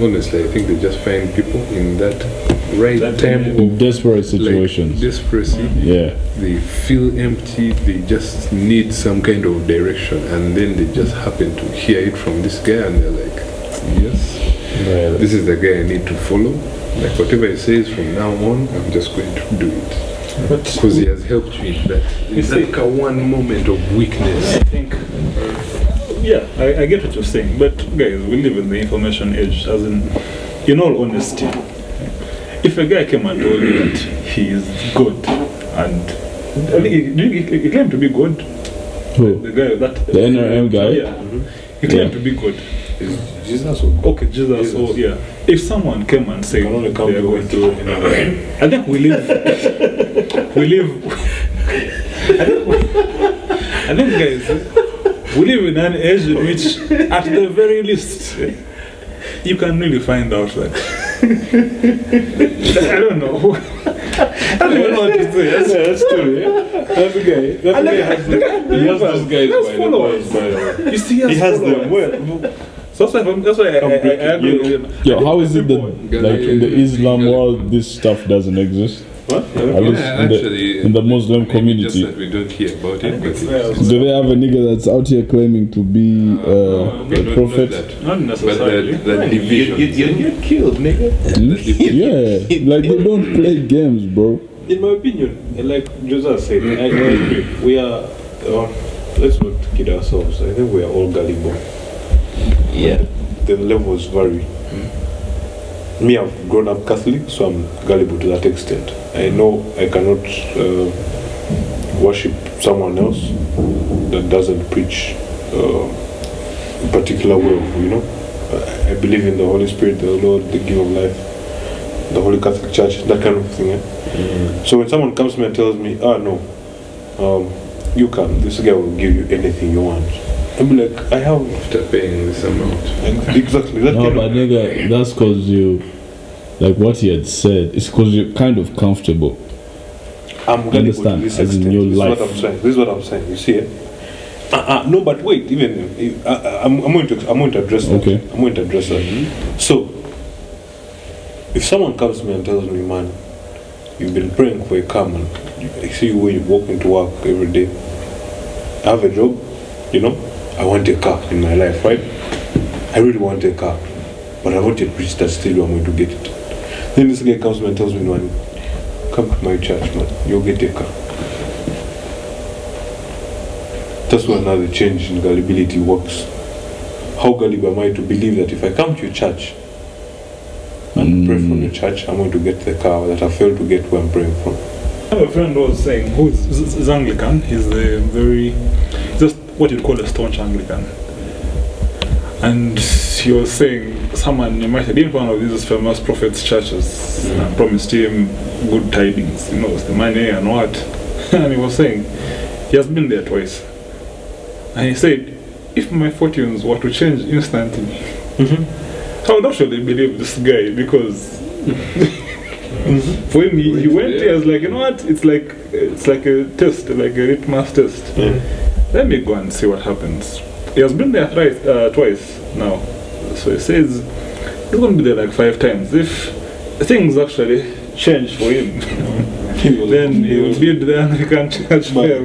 honestly, I think they just find people in that time
In
of
desperate situations.
desperacy.
Yeah.
They feel empty, they just need some kind of direction, and then they just happen to hear it from this guy, and they're like, yes. This is the guy I need to follow. Like whatever he says from now on, I'm just going to do it. Because he has helped you in that. It's like a one moment of weakness.
I think, yeah, I get what you're saying, but guys, we live in the information age, as in all honesty, if a guy came and told you that he is good, and he claimed to be good,
Who?
the guy that
The NRM guy?
yeah, he claimed to be good.
Is Jesus or
Okay, Jesus. Oh, yeah. If someone came and said
can only come
they are
to
going
it
to, I think we live. I think, guys, we live in an age in which, at the very least, you can really find out that. I don't know. I don't even know what to say. That's true. Yeah? That guy has
he has those guys by the
followers.
by the way.
You see,
He has
followers.
them. Well,
So that's why I agree.
Yo, how is it that, like, in the Islam world, this stuff doesn't exist?
what?
At least in the Muslim
Just
community.
that we don't hear about it. But
Do they have a nigga that's out here claiming to be a prophet?
Not
But
necessarily.
that division.
You get killed, nigga.
Yeah, like they don't play games, bro.
In my opinion, like Joseph said, I agree. We are, let's not kid ourselves. I think we are all gullible.
Yeah.
The levels vary. Me, I've grown up Catholic, so I'm gullible to that extent. I know I cannot worship someone else that doesn't preach a particular way of, I believe in the Holy Spirit, the Lord, the giver of life, the Holy Catholic Church, that kind of thing. So when someone comes to me and tells me, no, you can, this guy will give you anything you want, I'll be like, I have.
After paying this amount.
Exactly. That
No,
kind
but
of,
nigga, that's because you, like what he had said, it's because you're kind of comfortable.
I'm gullible to
understand,
this
as in
extent.
your
This is
life.
what I'm saying. This is what I'm saying. You see it? No, but wait. Even I'm going to address that.
Okay.
I'm going to address that. So, if someone comes to me and tells me, man, you've been praying for a car, man. I see you when you walk into work every day. I have a job, I want a car in my life, right? I really want a car, but I want to reach that stage where I'm going to get it. Then this guy comes to me and tells me, man, come to my church, man, you'll get a car. That's where now the change in gullibility works. How gullible am I to believe that if I come to your church and pray from your church, I'm going to get the car that I failed to get where I'm praying from?
I have a friend who was saying, who is Anglican, he's a very, just what you'd call a staunch Anglican. And he was saying someone invited him to one of these famous prophets' churches and promised him good tidings, the money and what. And he was saying he has been there twice. And he said, if my fortunes were to change instantly, I would actually believe this guy because for him, he went there, as like, what? It's like a test, like a litmus test. Let me go and see what happens. He has been there twice now. So he says he's going to be there like 5 times. If things actually change for him, then he will build the Anglican church there.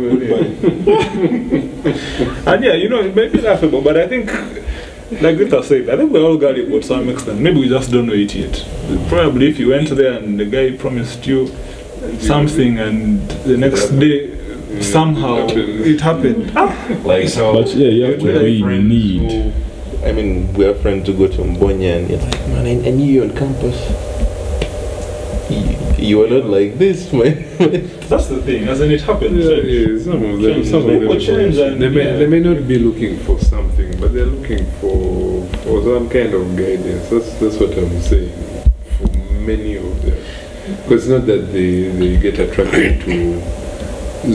And yeah, it may be laughable, but I think, like Victor said, I think we're all gullible to some extent. Maybe we just don't know it yet. Probably if you went there and the guy promised you something and the next day somehow it happened.
Like so.
But yeah, you have to be in need.
We have friends who go to Mbonya and you're like, man, I knew you on campus. You are not like this, man.
That's the thing, as in it happens.
Yeah, some of them they may not be looking for something, but they're looking for some kind of guidance. That's what I'm saying. For many of them, because it's not that they get attracted to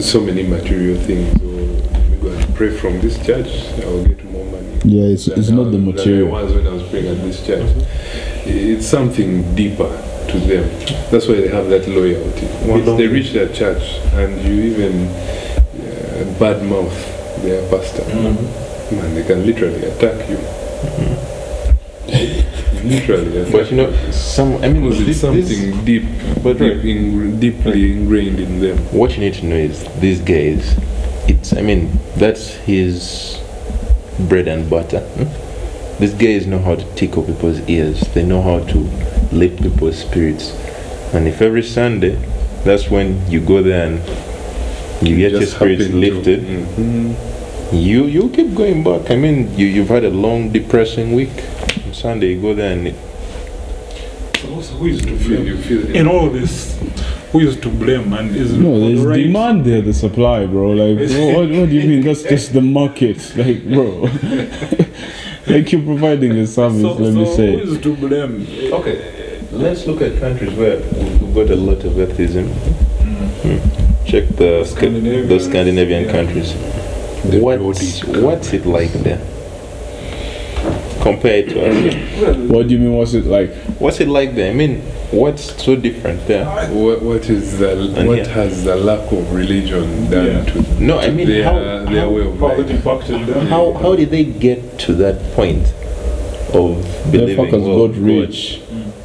so many material things. Or we go and pray from this church, I'll get more money.
Yeah, it's not the material.
Than I was when I was praying at this church. It's something deeper to them. That's why they have that loyalty. Once they reach that church and you even badmouth their pastor, man, they can literally attack you. Literally attack.
But
it's something deeply ingrained in them.
What you need to know is these guys, that's his bread and butter. these guys know how to tickle people's ears. They know how to lift people's spirits. And if every Sunday, that's when you go there and you get your
just
spirits
happen to-
lifted, you keep going back. I mean, you've had a long, depressing week. On Sunday, you go there and
Also, who is to blame?
You feel it.
In all this, who is to blame? And is
No, there's
right?
demand there, the supply, bro. Like, what do you mean? That's just the market. Like, bro. Like, you're providing a service,
So,
let me
so
say.
who is to blame?
okay, let's look at countries where we've got a lot of atheism. Check the Scandinavian countries. What's it like there compared to us?
What do you mean, what's it like?
What's it like there? I mean, what's so different there?
What has the lack of religion done
Yeah.
to
No, I mean,
their way of
How it
life?
impacted them?
how did they get to that point of
The
believing
fuckers
well,
got rich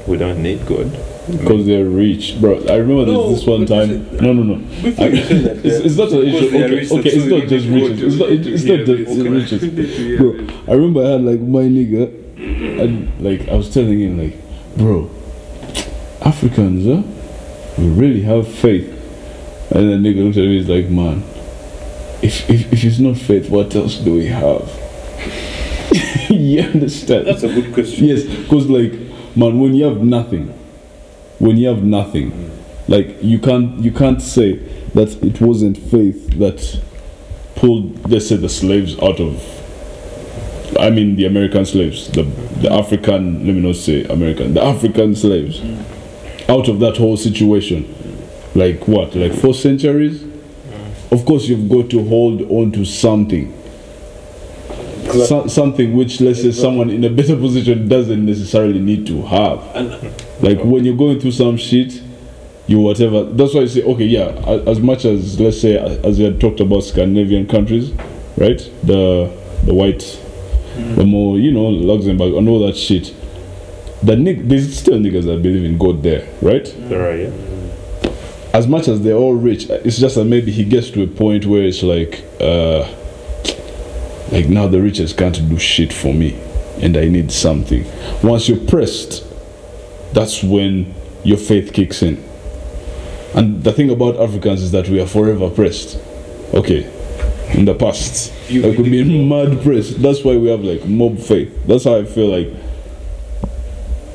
we don't need God?
because they're rich, bro. I remember there's this one time. No.
Before you say that,
It's not an issue.
they are
Okay,
rich,
okay,
that's
it's
why
not
you
just
need to go
riches.
to-
It's not just
Okay.
riches, bro. I remember I had like my nigga, and like I was telling him like, bro, Africans, we really have faith. And the nigga looked at me, he's like, man, if it's not faith, what else do we have? You understand?
That's a good question.
Yes, because like, man, when you have nothing, like you can't say that it wasn't faith that pulled, let's say, the slaves out of, I mean the American slaves, the African, let me not say American, the African slaves, out of that whole situation. Like what, like 4 centuries? Of course you've got to hold on to something. Something which, let's say, someone in a better position doesn't necessarily need to have. Like when you're going through some shit, you whatever. That's why I say, okay, yeah, as much as, let's say, as we had talked about Scandinavian countries, right? The white, the more, Luxembourg and all that shit. There's still niggas that believe in God there, right?
There are, yeah.
As much as they're all rich, it's just that maybe he gets to a point where it's like now the richest can't do shit for me and I need something. Once you're pressed, that's when your faith kicks in. And the thing about Africans is that we are forever pressed. Okay, in the past, like we've been mad pressed. That's why we have like mob faith. That's how I feel like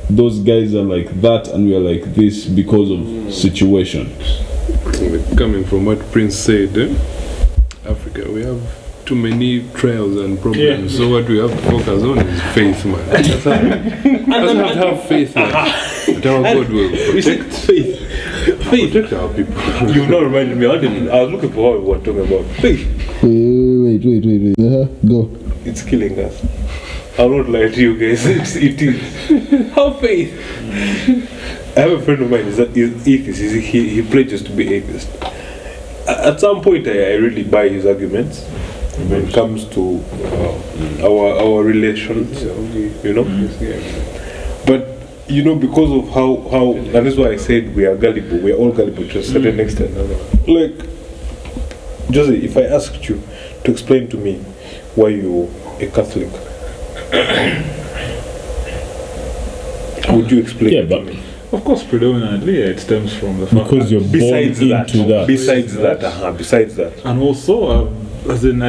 those guys are like that and we are like this because of situation.
Coming from what Prnz said, Africa, we have too many trials and problems. So what we have to focus on is faith, man. That's how we have to have faith, man. That our God will protect protect our people.
You now reminded me. I was looking for what we were talking about. Faith.
Wait. Go.
It's killing us. I'll not lie to you guys. It is. How faith? I have a friend of mine. He's atheist. He pledges to be atheist. At some point, I really buy his arguments when it comes to our relations. But because of how and that's why I said we are gullible. We are all gullible to a certain extent. Like, Jose, if I asked you to explain to me why you're a Catholic, would you explain
Yeah,
it
but
to me?
Of course, predominantly, it stems from the fact
because you're born
Besides
into
that,
that.
besides that,
and also, as in,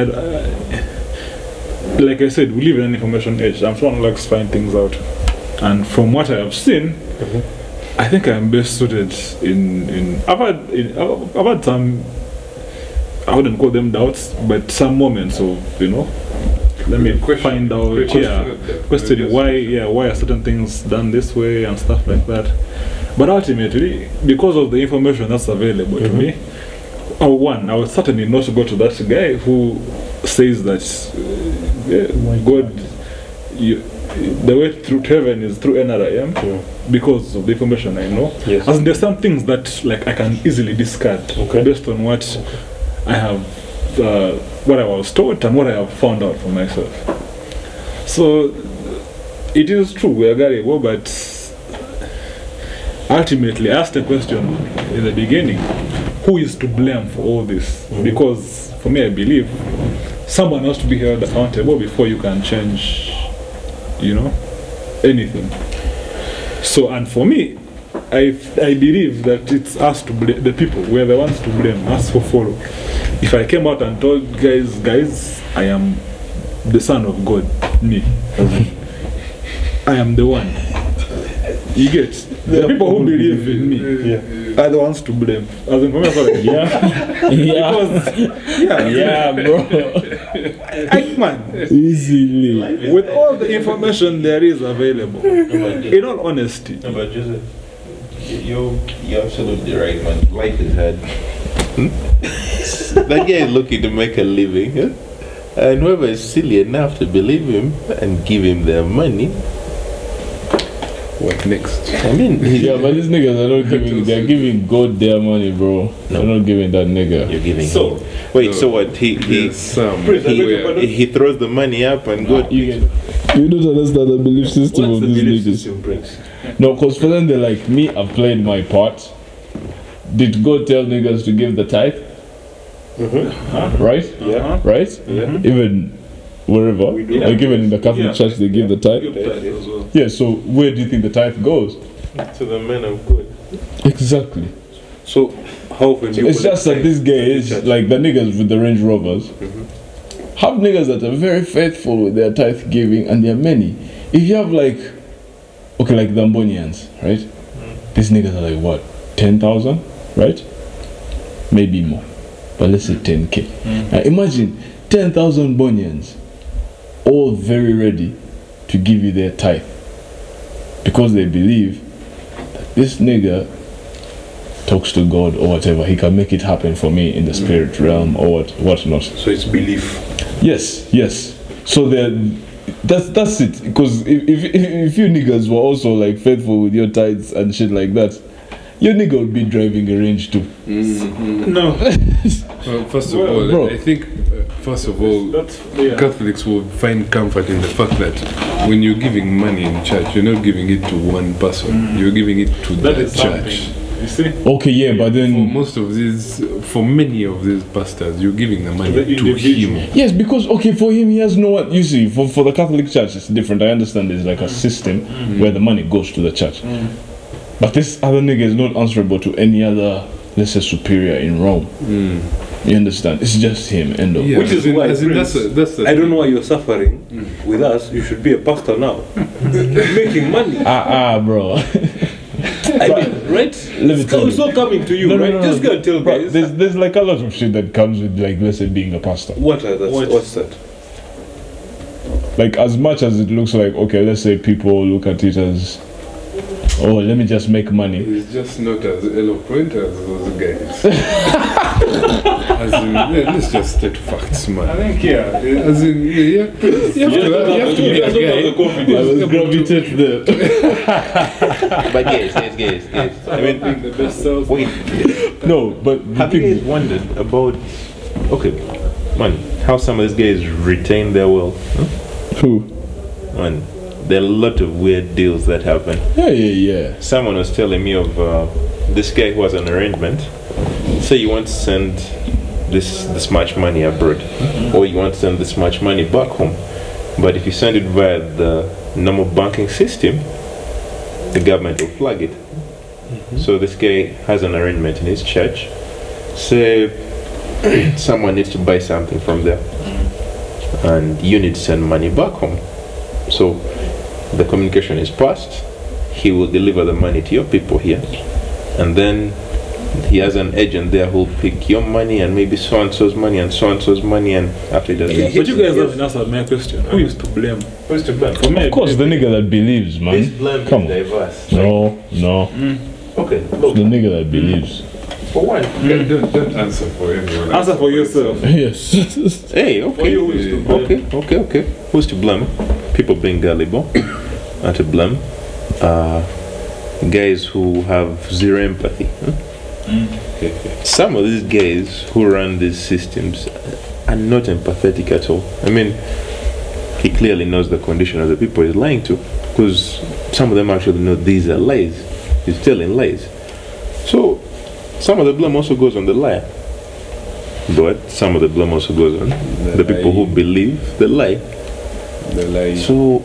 like I said, we live in an information age. I'm someone who likes to find things out, and from what I have seen, I think I'm best suited I've had some, I wouldn't call them doubts, but some moments of let me find out, questioning why are certain things done this way and stuff like that. But ultimately, because of the information that's available to me, I would certainly not go to that guy who says that God, the way through heaven is through NRIM, because of the information I know.
Yes.
As in, there's some things that like I can easily discard based on what I have, what I was taught and what I have found out for myself. So it is true we are gullible, but ultimately I asked the question in the beginning, who is to blame for all this? Because for me, I believe someone has to be held accountable before you can change you know, anything. So, and for me, I believe that it's us to blame, the people, we're the ones to blame, us for follow. If I came out and told guys, I am the son of God, me, I am the one. You get the people who believe in me are the ones to blame. As in, for me, I like,
Yeah, bro.
Man,
Easily.
with all the information there is available, in all honesty.
No, but Joseph, you're absolutely right, man. Life is hard. That guy is looking to make a living, huh? And whoever is silly enough to believe him and give him their money.
What next?
I mean,
Yeah, but these niggas are not giving, they're giving God their money, bro. They're not giving that nigga.
you're giving
So,
him. Wait, so what? He throws the money up and God.
You don't understand the belief system
what's
of
the
these
belief
niggas.
system, Prince?
No, because for them, they're like, me, I've played my part. Did God tell niggas to give the tithe? Right?
Yeah.
Right? Even wherever. Like even in the Catholic Church, they give the tithe.
Give that as well.
Yeah, so where do you think the tithe goes?
To the men of God.
Exactly.
So, how often do you
It's just that this guy is like the niggas with the Range Rovers. Have niggas that are very faithful with their tithe giving, and there are many. If you have like, okay, like the Ambonians, right? These niggas are like what, 10,000, right? Maybe more, but let's say 10K. Now imagine 10,000 Bonians, all very ready to give you their tithe because they believe that this nigga talks to God or whatever. He can make it happen for me in the spirit realm or whatnot.
So it's belief.
Yes. So that's it. Because if you niggas were also like faithful with your tithes and shit like that, your nigga would be driving a Range too.
No.
First of all,
bro.
I think first of all,
That's,
Catholics will find comfort in the fact that when you're giving money in church, you're not giving it to one person. You're giving it to
That
the
is
church.
something. You see?
Okay, yeah, but then
For many of these pastors, you're giving the money
The
to
individual.
him.
yes, because okay, for him he has no one. You see, for the Catholic Church it's different. I understand there's like a system where the money goes to the church, but this other nigga is not answerable to any other, let's say, superior in Rome. You understand? It's just him. End of.
Yeah,
Which is why,
as in
Prince,
that's the
I don't know why you're suffering with us. You should be a pastor now. Making money.
Bro.
I mean, right?
Let me tell
It's
you.
all coming to you,
No,
right?
no,
Just go and tell
Bro,
guys.
there's like a lot of shit that comes with like, let's say, being a pastor.
What's that?
Like as much as it looks like, okay, let's say people look at it as, oh, let me just make money.
He's just not as eloquent as those guys. As in, let's just state facts, man.
I think,
As in, you have to be a guy.
I was gravitate there.
But guys. I mean,
the best sales.
wait.
No, but the
Have you
thing
guys wondered about, man, how some of these guys retain their wealth?
who?
Man, there are a lot of weird deals that happen.
Yeah.
Someone was telling me of this guy who has an arrangement. Say you want to send this much money abroad, or you want to send this much money back home, but if you send it via the normal banking system, the government will flag it. So this guy has an arrangement in his church. Say someone needs to buy something from there, and you need to send money back home. So the communication is passed. He will deliver the money to your people here, and then he has an agent there who'll pick your money and maybe so and so's money and so and so's money, and after he does that.
But you guys haven't answered my question. Who is to blame?
Who's to blame?
For me,
Of course, the nigga that believes,
This
man.
blame
Come
is
on.
diverse.
No.
Okay, look,
The nigga that believes.
for one.
Don't answer for everyone.
answer for yourself.
Yes.
Hey, okay.
you who is to blame?
Okay. Who's to blame? People being gullible are to blame. Guys who have zero empathy. Some of these guys who run these systems are not empathetic at all. I mean, he clearly knows the condition of the people he's lying to, because some of them actually know these are lies. He's telling lies. So some of the blame also goes on the liar, but some of the blame also goes on the people who believe the lie.
The lie.
So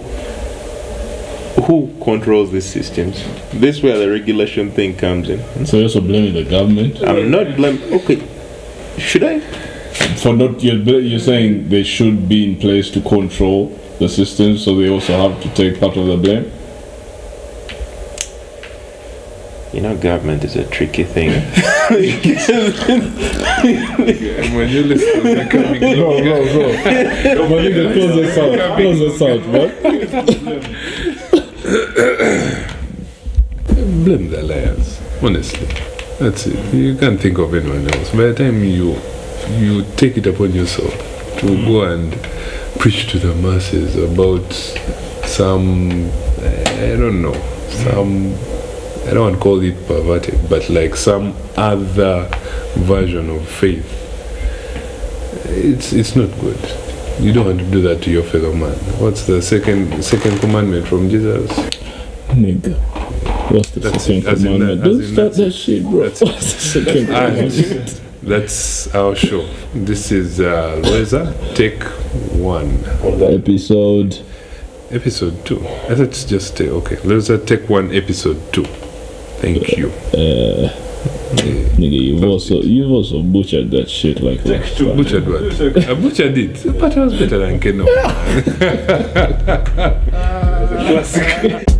who controls these systems? This is where the regulation thing comes in.
So you're also blaming the government?
I'm not blaming. Okay, should I?
For not, you're saying they should be in place to control the system, so they also have to take part of the blame?
You know, government is a tricky thing.
And when you listen, they're coming in.
Bro. But nigga, close this out, man.
Blame the liars, honestly. That's it. You can't think of anyone else. By the time you take it upon yourself to go and preach to the masses about some, I don't know, I don't want to call it perverted, but like some other version of faith, it's not good. You don't want to do that to your fellow man. What's the second commandment from Jesus?
Nigga. What's the second commandment? Don't start that shit, bro. What's the second commandment?
That's our show. This is Lweza, take 1. Episode 2. I thought it's just okay. Lweza, take 1, episode 2. Thank you.
Nigga, you've also butchered that shit like that.
Butchered what? I butchered it, but I was better than Keno.
Classic.